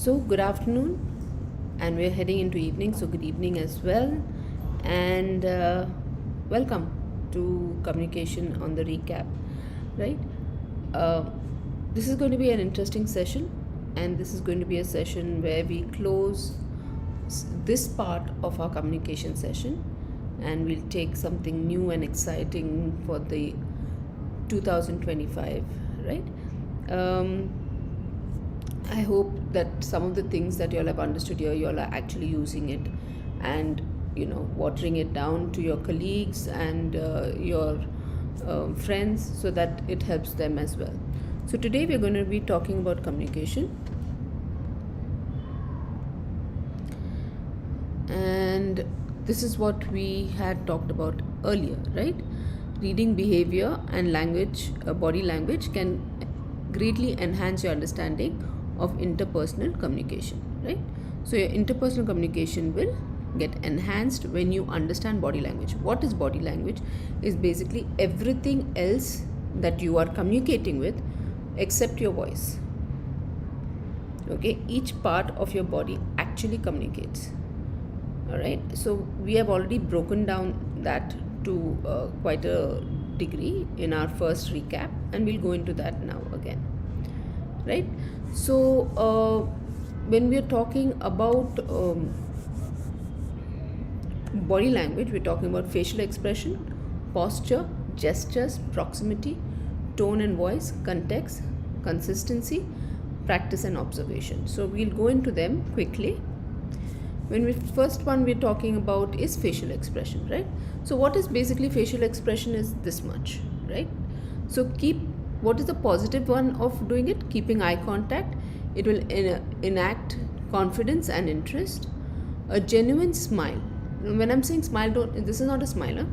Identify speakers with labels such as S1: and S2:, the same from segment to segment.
S1: So, good afternoon, and we're heading into evening, so good evening as well. And welcome to communication on the recap, right? Uh, this is going to be an interesting session, and this is going to be a session where we close this part of our communication session, and we'll take something new and exciting for the 2025, right? Um, I hope that some of the things that you all have understood here, you all are actually using it and watering it down to your colleagues and your friends so that it helps them as well. So, today we're going to be talking about communication, and this is what we had talked about earlier, right? Reading behavior and language, body language can greatly enhance your understanding of interpersonal communication, right? So your interpersonal communication will get enhanced when you understand body language. What is body language? Is basically everything else that you are communicating with except your voice. Okay, each part of your body actually communicates. All right, so we have already broken down that to quite a degree in our first recap, and we'll go into that now again, right? So when we are talking about body language, we're talking about facial expression, posture, gestures, proximity, tone and voice, context, consistency, practice and observation. So we'll go into them quickly. When we first one we're talking about is facial expression, right? So what is basically facial expression is this much, right? So what is the positive one of doing it? Keeping eye contact. It will enact confidence and interest. A genuine smile. When I'm saying smile, this is not a smiler.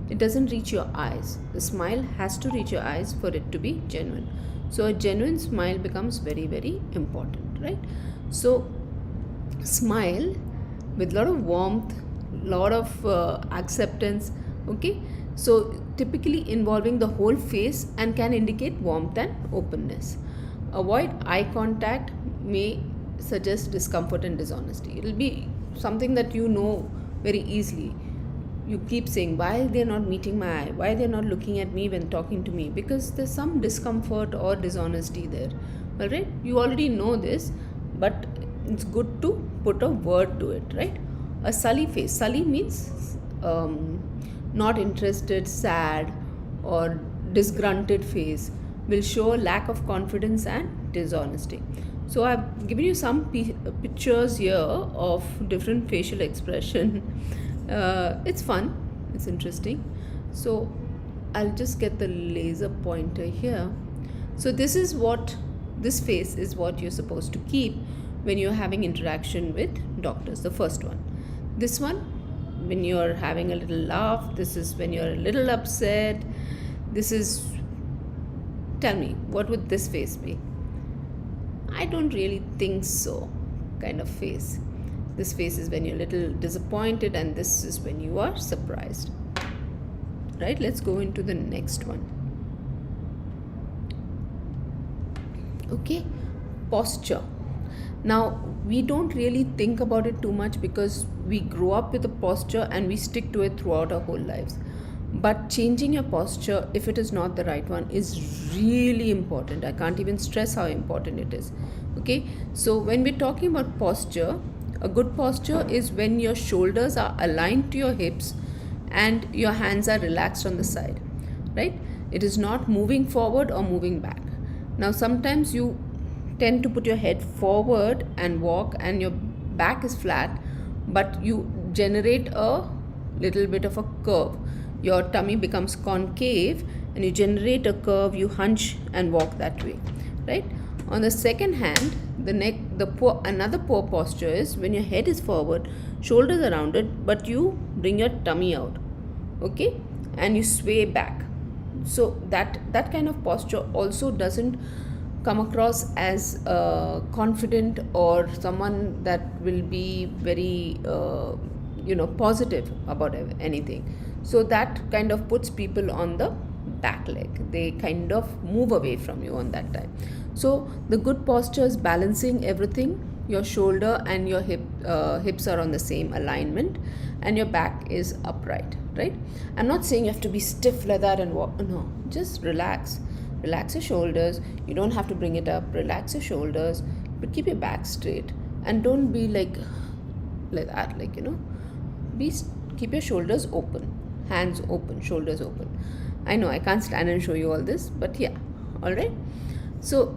S1: It doesn't reach your eyes. The smile has to reach your eyes for it to be genuine. So a genuine smile becomes very, very important, right? So smile with a lot of warmth, lot of acceptance, okay? So typically involving the whole face and can indicate warmth and openness. Avoid eye contact may suggest discomfort and dishonesty. It will be something that you know very easily. You keep saying, why they're not meeting my eye, why they're not looking at me when talking to me, because there's some discomfort or dishonesty there. All right, you already know this, but it's good to put a word to it, right? A sully face. Sully means not interested, sad, or disgruntled face will show a lack of confidence and dishonesty. So I've given you some pictures here of different facial expression. It's fun, it's interesting. So I'll just get the laser pointer here. So this face is what you're supposed to keep when you're having interaction with doctors. The first one. This one, when you're having a little laugh. This is when you're a little upset. This is, tell me, what would this face be? I don't really think so kind of face. This face is when you're a little disappointed, and this is when you are surprised. Right? Let's go into the next one. Okay, posture. Now, we don't really think about it too much because we grow up with a posture and we stick to it throughout our whole lives. But changing your posture, if it is not the right one, is really important. I can't even stress how important it is. Okay, so when we're talking about posture, a good posture is when your shoulders are aligned to your hips and your hands are relaxed on the side, right? It is not moving forward or moving back. Now, sometimes you tend to put your head forward and walk and your back is flat, but you generate a little bit of a curve. Your tummy becomes concave and you generate a curve, you hunch and walk that way, right? On the second hand, another poor posture is when your head is forward, shoulders are rounded, but you bring your tummy out, okay, and you sway back. So that kind of posture also doesn't come across as confident or someone that will be very positive about anything. So that kind of puts people on the back leg. They kind of move away from you on that time. So the good posture is balancing everything. Your shoulder and your hips are on the same alignment, and your back is upright, right? I'm not saying you have to be stiff like that and walk. No, just relax your shoulders. You don't have to bring it up. Relax your shoulders, but keep your back straight, and don't be like that, like, be keep your shoulders open, hands open, shoulders open. I know I can't stand and show you all this, but yeah, all right. So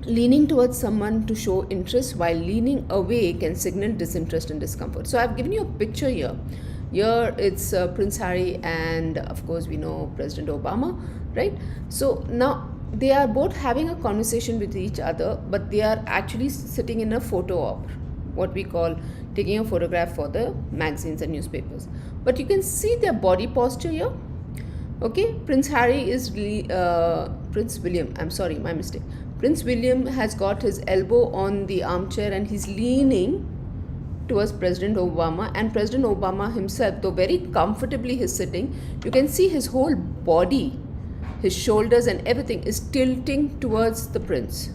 S1: leaning towards someone to show interest while leaning away can signal disinterest and discomfort. So I've given you a picture here. Here it's Prince Harry and of course we know President Obama, right? So now they are both having a conversation with each other, but they are actually sitting in a photo op, what we call taking a photograph for the magazines and newspapers. But you can see their body posture here. Okay, Prince Harry is Prince William. I'm sorry, my mistake. Prince William has got his elbow on the armchair and he's leaning towards President Obama, and President Obama himself, though very comfortably he's sitting, you can see his whole body, his shoulders and everything is tilting towards the Prince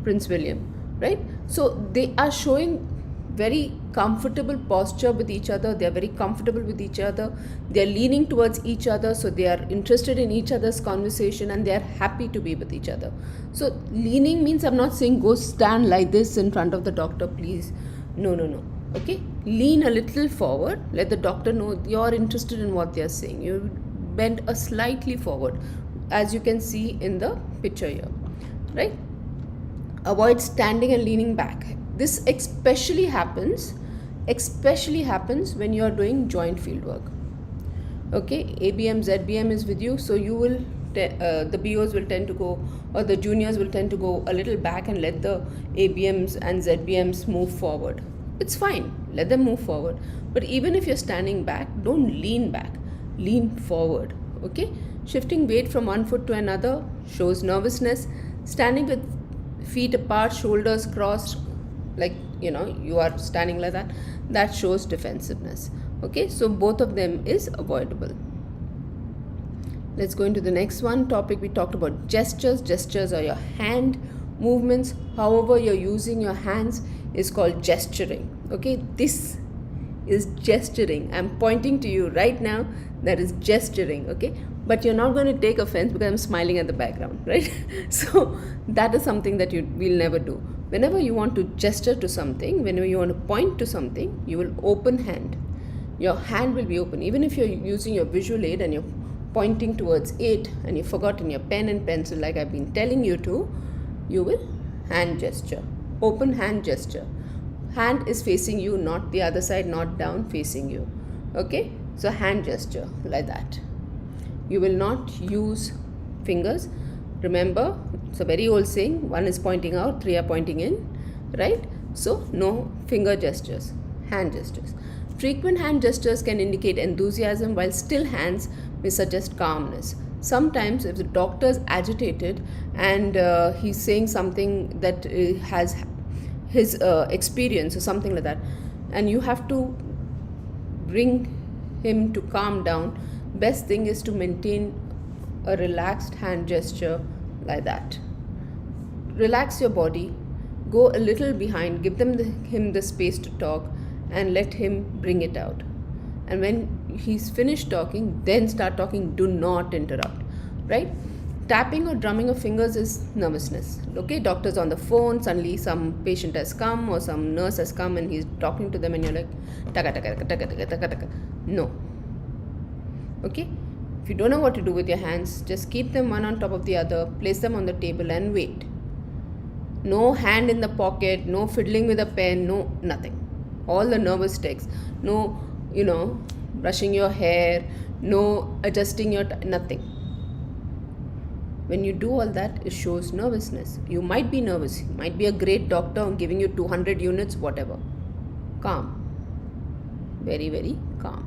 S1: William, right? So they are showing very comfortable posture with each other. They are very comfortable with each other. They are leaning towards each other, so they are interested in each other's conversation and they are happy to be with each other. So leaning means, I'm not saying go stand like this in front of the doctor, please. No. Okay, lean a little forward. Let the doctor know you're interested in what they are saying. You bend a slightly forward, as you can see in the picture here, right? Avoid standing and leaning back. This especially happens when you are doing joint field work. Okay, ABM, ZBM is with you, so you will the BOs will tend to go, or the juniors will tend to go a little back and let the ABMs and ZBMs move forward. It's fine, let them move forward. But even if you're standing back, don't lean back, lean forward. Okay, shifting weight from one foot to another shows nervousness. Standing with feet apart, shoulders crossed, like you are standing like that shows defensiveness. Okay, so both of them is avoidable. Let's go into the next one topic. We talked about gestures. Gestures are your hand movements. However you're using your hands is called gesturing. Okay, this is gesturing. I'm pointing to you right now. That is gesturing. Okay, but you're not going to take offense because I'm smiling at the background, right? So that is something that you will never do. Whenever you want to gesture to something, whenever you want to point to something, you will open hand. Your hand will be open. Even if you're using your visual aid and you're pointing towards it and you've forgotten your pen and pencil like I've been telling you to, you will hand gesture. Open hand gesture. Hand is facing you, not the other side, not down, facing you. Okay? So hand gesture like that. You will not use fingers. Remember, it's a very old saying, one is pointing out, three are pointing in, right? So no finger gestures, hand gestures. Frequent hand gestures can indicate enthusiasm, while still hands may suggest calmness. Sometimes if the doctor is agitated and he's saying something that has his experience or something like that, and you have to bring him to calm down, best thing is to maintain a relaxed hand gesture like that. Relax your body, go a little behind, give him the space to talk, and let him bring it out. And when he's finished talking, then start talking. Do not interrupt, right? Tapping or drumming of fingers is nervousness. Okay, doctor's on the phone, suddenly some patient has come or some nurse has come and he's talking to them and you're like, taka taka taka taka taka taka taka. No. Okay? If you don't know what to do with your hands, just keep them one on top of the other, place them on the table and wait. No hand in the pocket, no fiddling with a pen, no nothing. All the nervous tics. No, brushing your hair, no adjusting your nothing. When you do all that, it shows nervousness. You might be nervous. You might be a great doctor giving you 200 units, whatever. Calm. Very, very calm.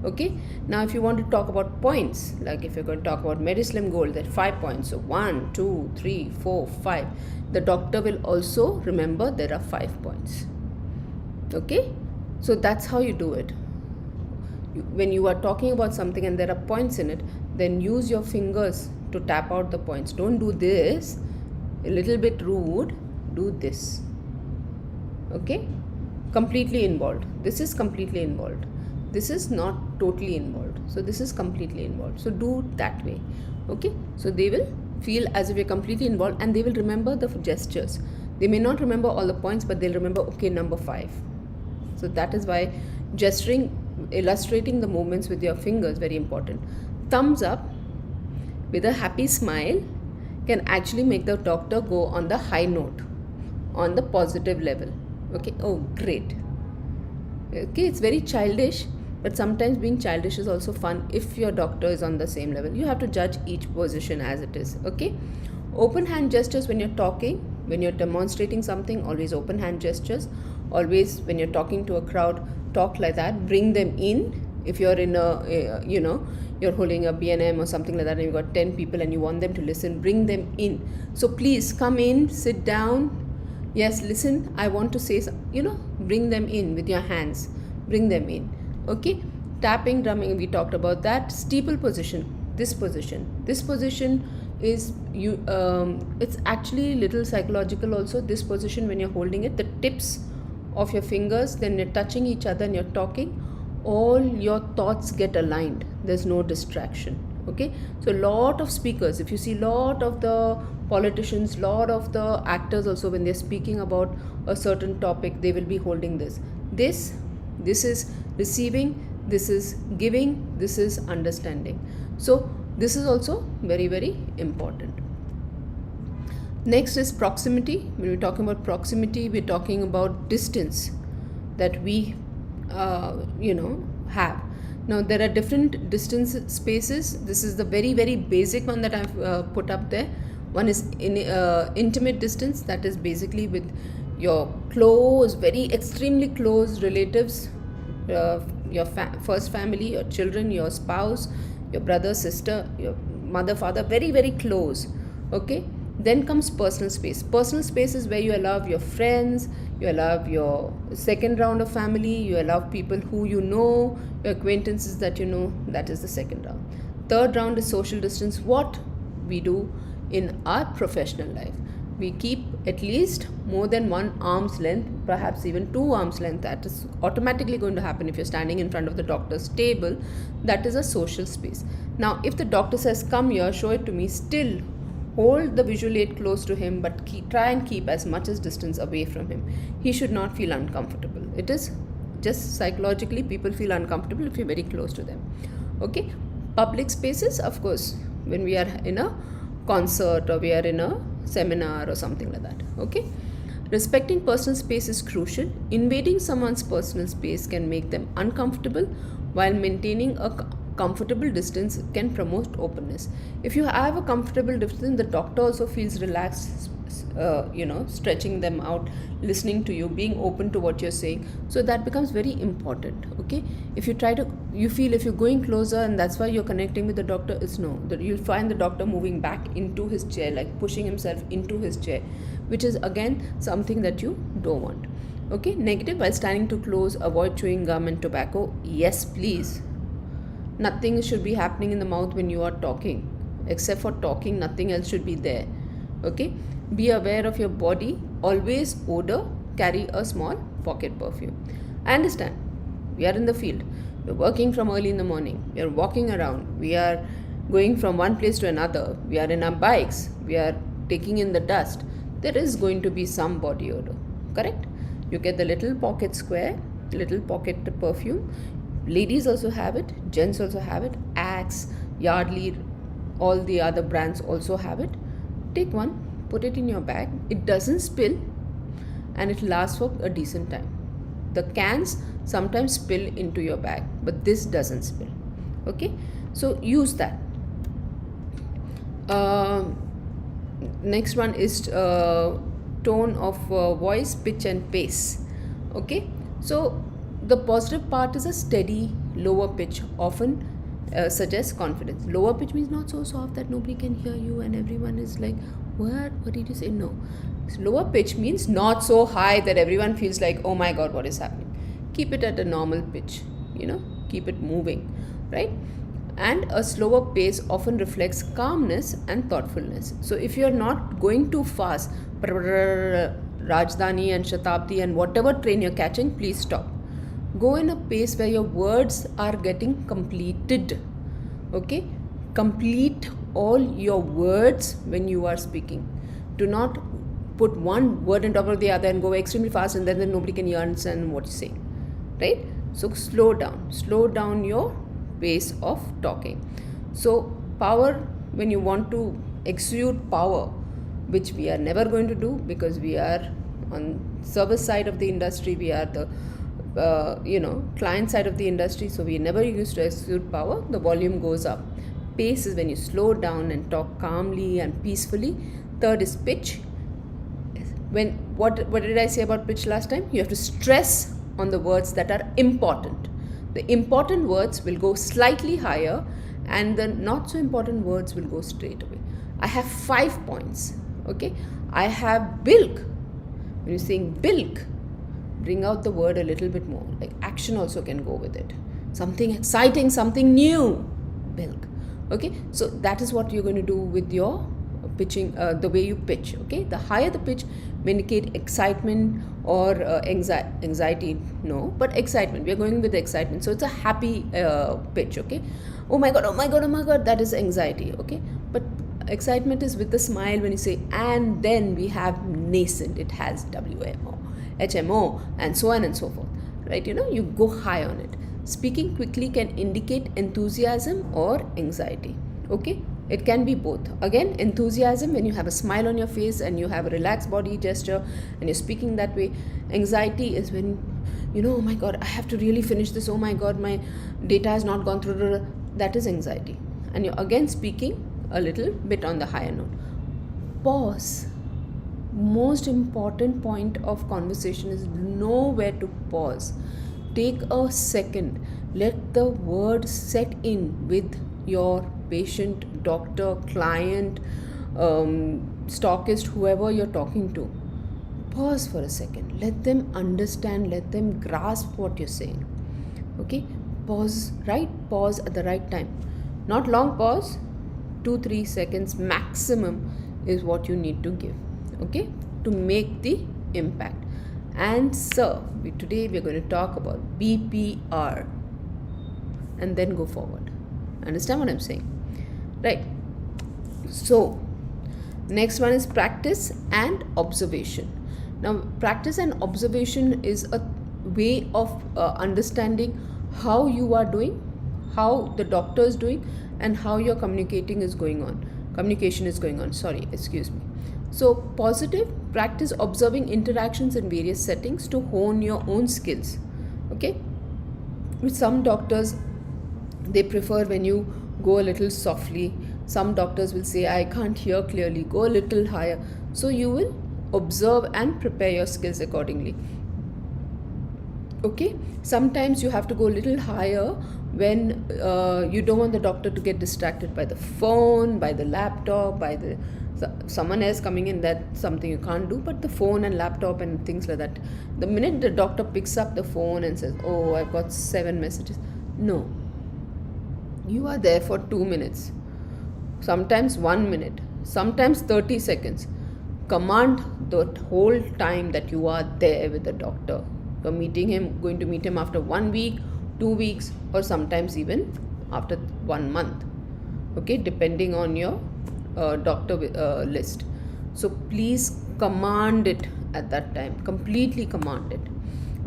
S1: Okay. Now, if you want to talk about points, like if you're going to talk about Medislim Gold, there are 5 points. So 1, 2, 3, 4, 5. The doctor will also remember there are 5 points. Okay. So that's how you do it. When you are talking about something and there are points in it, then use your fingers to tap out the points. Don't do this a little bit rude, do this. Okay, completely involved. This is completely involved. This is not totally involved. So this is completely involved. So do that way. Okay, so they will feel as if you're completely involved, and they will remember the gestures. They may not remember all the points, but they'll remember, okay, number 5. So that is why gesturing, illustrating the movements with your fingers, very important. Thumbs up with a happy smile can actually make the doctor go on the high note, on the positive level. Okay, oh great. Okay, it's very childish, but sometimes being childish is also fun if your doctor is on the same level. You have to judge each position as it is. Okay, open hand gestures when you're talking, when you're demonstrating something, always open hand gestures. Always when you're talking to a crowd, talk like that. Bring them in. If you're in a you're holding a BNM or something like that, and you've got 10 people and you want them to listen, bring them in. So please come in, sit down. Yes, listen, I want to say bring them in with your hands. Bring them in. Okay, tapping, drumming, we talked about that. Steeple position, this position is it's actually little psychological also. This position, when you're holding it, the tips of your fingers, then you're touching each other and you're talking, all your thoughts get aligned. There's no distraction. Okay, so lot of speakers, if you see lot of the politicians, lot of the actors also, when they're speaking about a certain topic, they will be holding this is receiving, this is giving, this is understanding. So this is also very, very important. Next is proximity. When we're talking about proximity, we're talking about distance that we have. Now there are different distance spaces. This is the very, very basic one that I've put up there. One is intimate distance, that is basically with your close, very extremely close relatives, your first family, your children, your spouse, your brother, sister, your mother, father, very, very close. Okay, then comes personal space. Personal space is where you allow your friends, you allow your second round of family, you allow people who you know, your acquaintances that you know. That is the second round. Third round is social distance, what we do in our professional life. We keep at least more than 1 arm's length, perhaps even 2 arms length. That is automatically going to happen if you're standing in front of the doctor's table. That is a social space. Now if the doctor says, come here, show it to me, still hold the visual aid close to him, but try and keep as much as distance away from him. He should not feel uncomfortable. It is just psychologically, people feel uncomfortable if you're very close to them. Okay, public spaces, of course, when we are in a concert or we are in a seminar or something like that. Okay, respecting personal space is crucial. Invading someone's personal space can make them uncomfortable, while maintaining a comfortable distance can promote openness. If you have a comfortable distance, the doctor also feels relaxed, stretching them out, listening to you, being open to what you're saying. So that becomes very important. Okay, if you feel if you're going closer and that's why you're connecting with the doctor, it's no, that you'll find the doctor moving back into his chair, like pushing himself into his chair, which is again something that you don't want. Okay, negative, while standing too close, avoid chewing gum and tobacco. Yes, please. Nothing should be happening in the mouth when you are talking. Except for talking, nothing else should be there. Okay, be aware of your body. Always odor. Carry a small pocket perfume. I understand, we are in the field, we're working from early in the morning, we are walking around, we are going from one place to another, we are in our bikes, we are taking in the dust. There is going to be some body odor, correct? You get the little pocket square, little pocket perfume. Ladies also have it, gents also have it, Axe, Yardley, all the other brands also have it. Take one, put it in your bag. It doesn't spill and it lasts for a decent time. The cans sometimes spill into your bag, but this doesn't spill. Okay, so use that. Next one is tone of voice, pitch and pace. Okay, so the positive part is a steady lower pitch, often suggests confidence. Lower pitch means not so soft that nobody can hear you and everyone is like, what did you say? No, lower pitch means not so high that everyone feels like, oh my god, what is happening. Keep it at a normal pitch, keep it moving, right? And a slower pace often reflects calmness and thoughtfulness. So if you're not going too fast, Rajdhani and Shatabdi and whatever train you're catching, please stop. Go in a pace where your words are getting completed. Okay? Complete all your words when you are speaking. Do not put one word on top of the other and go extremely fast, and then nobody can understand what you're saying. Right? So slow down your pace of talking. So power, when you want to exude power, which we are never going to do because we are on service side of the industry, we are the client side of the industry, so we never used to exude power. The volume goes up. Pace is when you slow down and talk calmly and peacefully. Third is pitch. What did I say about pitch last time? You have to stress on the words that are important. The important words will go slightly higher and the not so important words will go straight away. I have 5 points. Okay, I have bilk. When you're saying bilk, bring out the word a little bit more. Like action also can go with it. Something exciting, something new. Bilk. Okay, so that is what you're going to do with your pitching, the way you pitch. Okay, the higher the pitch, indicate excitement or anxiety. No, but excitement. We are going with excitement, so it's a happy pitch. Okay, oh my god, oh my god, oh my god, that is anxiety. Okay, but excitement is with the smile when you say. And then we have nascent. It has WMO, HMO, and so on and so forth. Right? You go high on it. Speaking quickly can indicate enthusiasm or anxiety. Okay, it can be both. Again, enthusiasm when you have a smile on your face and you have a relaxed body gesture and you're speaking that way. Anxiety is when oh my god, I have to really finish this, oh my god, my data has not gone through. That is anxiety. And you're again speaking a little bit on the higher note. Pause. Most important point of conversation is know where to pause. Take a second. Let the word set in with your patient, doctor, client, stockist, whoever you're talking to. Pause for a second. Let them understand, let them grasp what you're saying. Okay? Pause at the right time. Not long pause, 2-3 seconds maximum is what you need to give. Okay? To make the impact. And so, today we're going to talk about BPR and then go forward. Understand what I'm saying? Right. So, next one is practice and observation. Now, practice and observation is a way of understanding how you are doing, how the doctor is doing, and how your communication is going on. So, positive, practice observing interactions in various settings to hone your own skills. Okay? With some doctors, they prefer when you go a little softly. Some doctors will say, I can't hear clearly, go a little higher. So you will observe and prepare your skills accordingly. Okay? Sometimes you have to go a little higher when you don't want the doctor to get distracted by the phone, by the laptop, by someone else coming in. That's something you can't do. But the phone and laptop and things like that, the minute the doctor picks up the phone and says, oh, I've got 7 messages. No. You are there for 2 minutes, sometimes 1 minute, sometimes 30 seconds. Command the whole time that you are there with the doctor. You're going to meet him after 1 week, 2 weeks, or sometimes even after 1 month. Okay, depending on your doctor list. So please command it at that time, completely command it.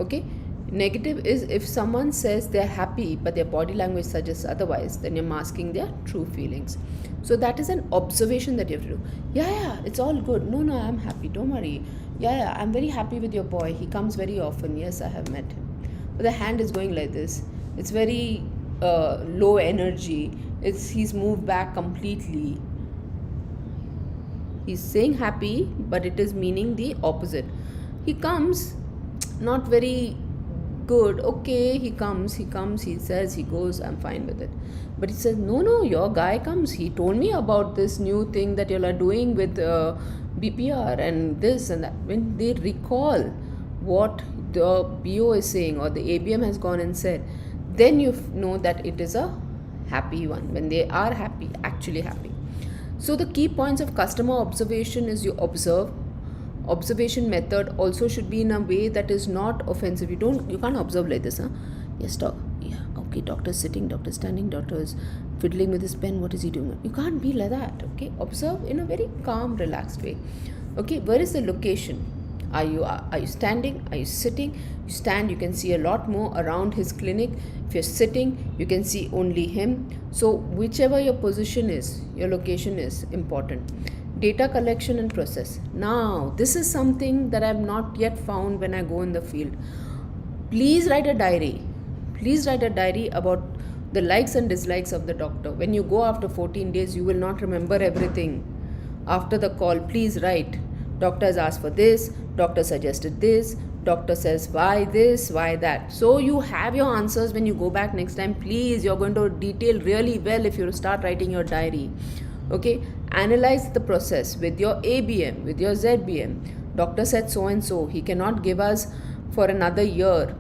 S1: Okay. Negative is if someone says they're happy but their body language suggests otherwise, then you're masking their true feelings. So that is an observation that you have to do. Yeah, it's all good. No, I'm happy. Don't worry. Yeah, I'm very happy with your boy. He comes very often. Yes, I have met him. But the hand is going like this. It's very low energy. He's moved back completely. He's saying happy, but it is meaning the opposite. He comes not very good. Okay, he comes, he says, he goes, I'm fine with it. But he says, no, your guy comes. He told me about this new thing that you all are doing with BPR and this and that. When they recall what the BO is saying or the ABM has gone and said, then you know that it is a happy one, when they are happy, actually happy. So the key points of customer observation is you observe. Observation method also should be in a way that is not offensive. You can't observe like this, huh? Yes, yeah, okay, doctor's sitting, doctor's standing, doctor's fiddling with his pen, what is he doing? You can't be like that, okay? Observe in a very calm, relaxed way. Okay, where is the location? Are you standing? Are you sitting? You stand, you can see a lot more around his clinic. If you're sitting, you can see only him. So whichever your position is, your location is important. Data collection and process. Now, this is something that I've not yet found when I go in the field. Please write a diary. Please write a diary about the likes and dislikes of the doctor. When you go after 14 days, you will not remember everything. After the call, please write. Doctor has asked for this, doctor suggested this, doctor says why this, why that. So you have your answers when you go back next time. Please, you're going to detail really well if you start writing your diary. Okay, analyze the process with your ABM, with your ZBM. Doctor said so and so, he cannot give us for another year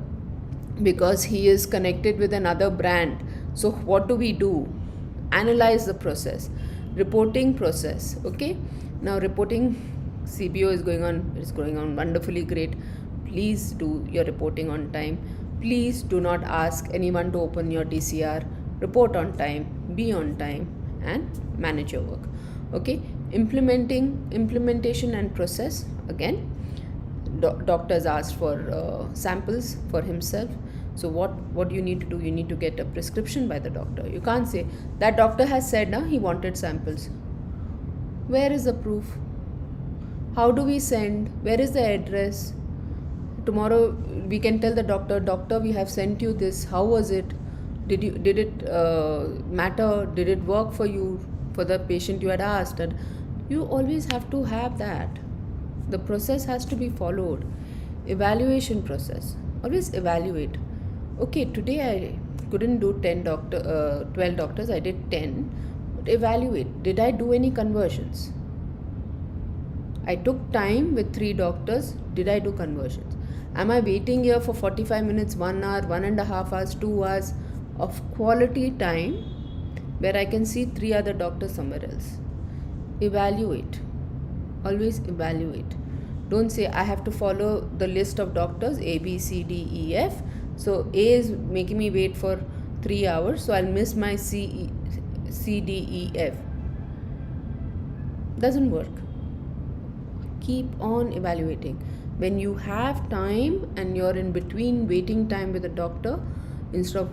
S1: because he is connected with another brand. So what do? Analyze the process. Reporting process. Okay, now reporting CBO is going on, it's going on wonderfully great. Please do your reporting on time. Please do not ask anyone to open your TCR. Report on time, be on time, and manage your work. Okay, implementation and process. Again, doctors asked for samples for himself. So what you need to do, you need to get a prescription by the doctor. You can't say that doctor has said he wanted samples. Where is the proof? How do we send? Where is the address? Tomorrow we can tell the doctor, we have sent you this. How was it? Did it matter? Did it work for you, for the patient you had asked? And you always have to have that. The process has to be followed. Evaluation process. Always evaluate. Okay, today I couldn't do 12 doctors. I did 10. But evaluate. Did I do any conversions? I took time with 3 doctors. Did I do conversions? Am I waiting here for 45 minutes, 1 hour, 1.5 hours, 2 hours of quality time where I can see 3 other doctors somewhere else? Evaluate. Always evaluate. Don't say I have to follow the list of doctors A, B, C, D, E, F. So A is making me wait for 3 hours, so I'll miss my C, D, E, F. Doesn't work. Keep on evaluating. When you have time and you're in between waiting time with a doctor, instead of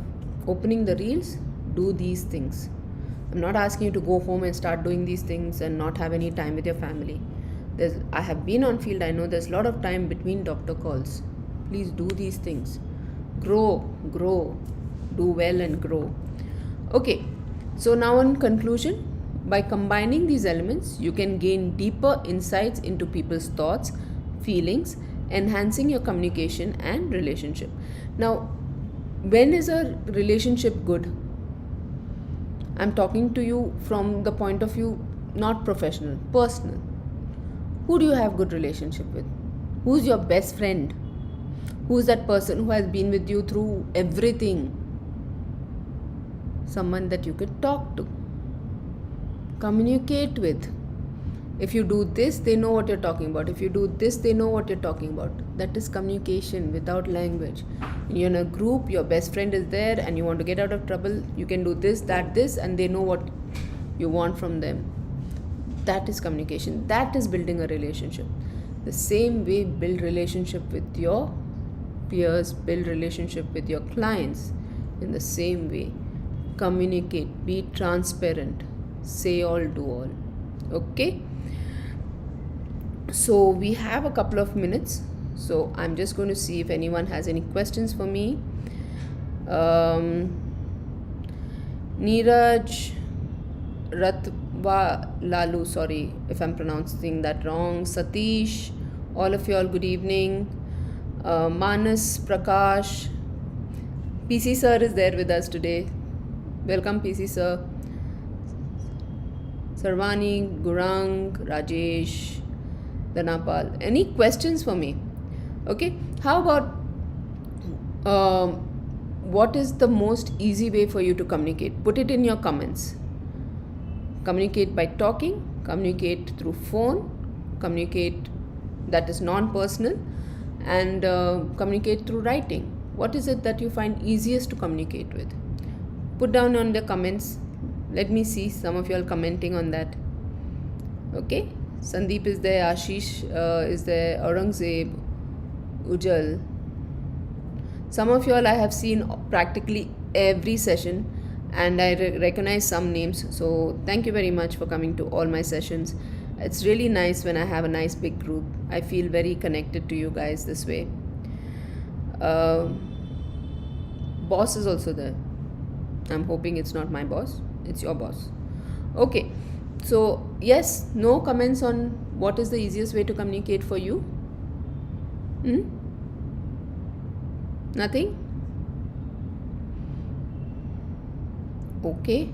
S1: opening the reels, do these things. I'm not asking you to go home and start doing these things and not have any time with your family. I have been on field, I know there's a lot of time between doctor calls. Please do these things. Grow, do well and grow. Okay, so now in conclusion, by combining these elements, you can gain deeper insights into people's thoughts, feelings, enhancing your communication and relationship. Now, when is a relationship good? I'm talking to you from the point of view not professional, personal. Who do you have good relationship with? Who's your best friend? Who's that person who has been with you through everything? Someone that you could talk to, communicate with. If you do this, they know what you're talking about. If you do this, they know what you're talking about. That is communication without language. You're in a group, your best friend is there and you want to get out of trouble, you can do this, that, this, and they know what you want from them. That is communication. That is building a relationship. The same way, build relationship with your peers, build relationship with your clients. In the same way, communicate, be transparent, say all, do all. Okay? So we have a couple of minutes. So I'm just going to see if anyone has any questions for me. Neeraj Lalu, sorry if I'm pronouncing that wrong. Satish, all of you all, good evening. Manas, Prakash, PC sir is there with us today. Welcome PC sir. Sarvani, Gurang, Rajesh, Dhanapal. Any questions for me? Okay, how about what is the most easy way for you to communicate? Put it in your comments. Communicate by talking, communicate through phone, communicate that is non-personal, and communicate through writing. What is it that you find easiest to communicate with? Put down on the comments. Let me see some of you all commenting on that. Okay, Sandeep is there, Ashish is there, Aurangzeb, Ujjal. Some of you all I have seen practically every session, and I recognize some names. So thank you very much for coming to all my sessions. It's really nice when I have a nice big group. I feel very connected to you guys this way. Boss is also there. I'm hoping it's not my boss, it's your boss. Okay, so yes, no comments on what is the easiest way to communicate for you? Nothing? Okay.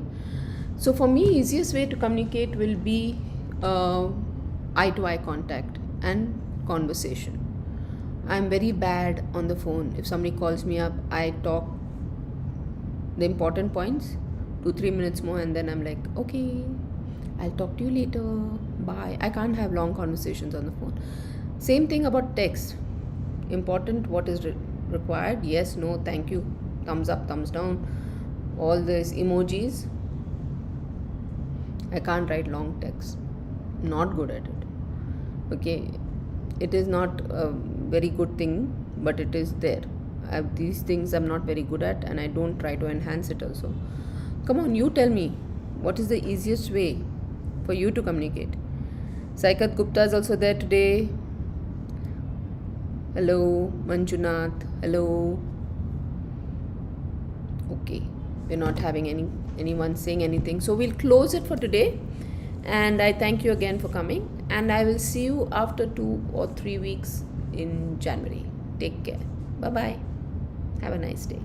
S1: So for me, easiest way to communicate will be eye to eye contact and conversation. I'm very bad on the phone. If somebody calls me up, I talk the important points, 2-3 minutes more, and then I'm like, okay, I'll talk to you later. Bye. I can't have long conversations on the phone. Same thing about text. Important, what is required, yes, no, thank you, thumbs up, thumbs down, all these emojis. I can't write long text. Not good at it. Okay, it is not a very good thing, but it is there. These things I'm not very good at, and I don't try to enhance it also. Come on, you tell me, what is the easiest way for you to communicate? Saikat Gupta is also there today. Hello, Manjunath. Hello. Okay, we're not having anyone saying anything, so we'll close it for today. And I thank you again for coming, and I will see you after 2 or 3 weeks in January. Take care. Bye bye. Have a nice day.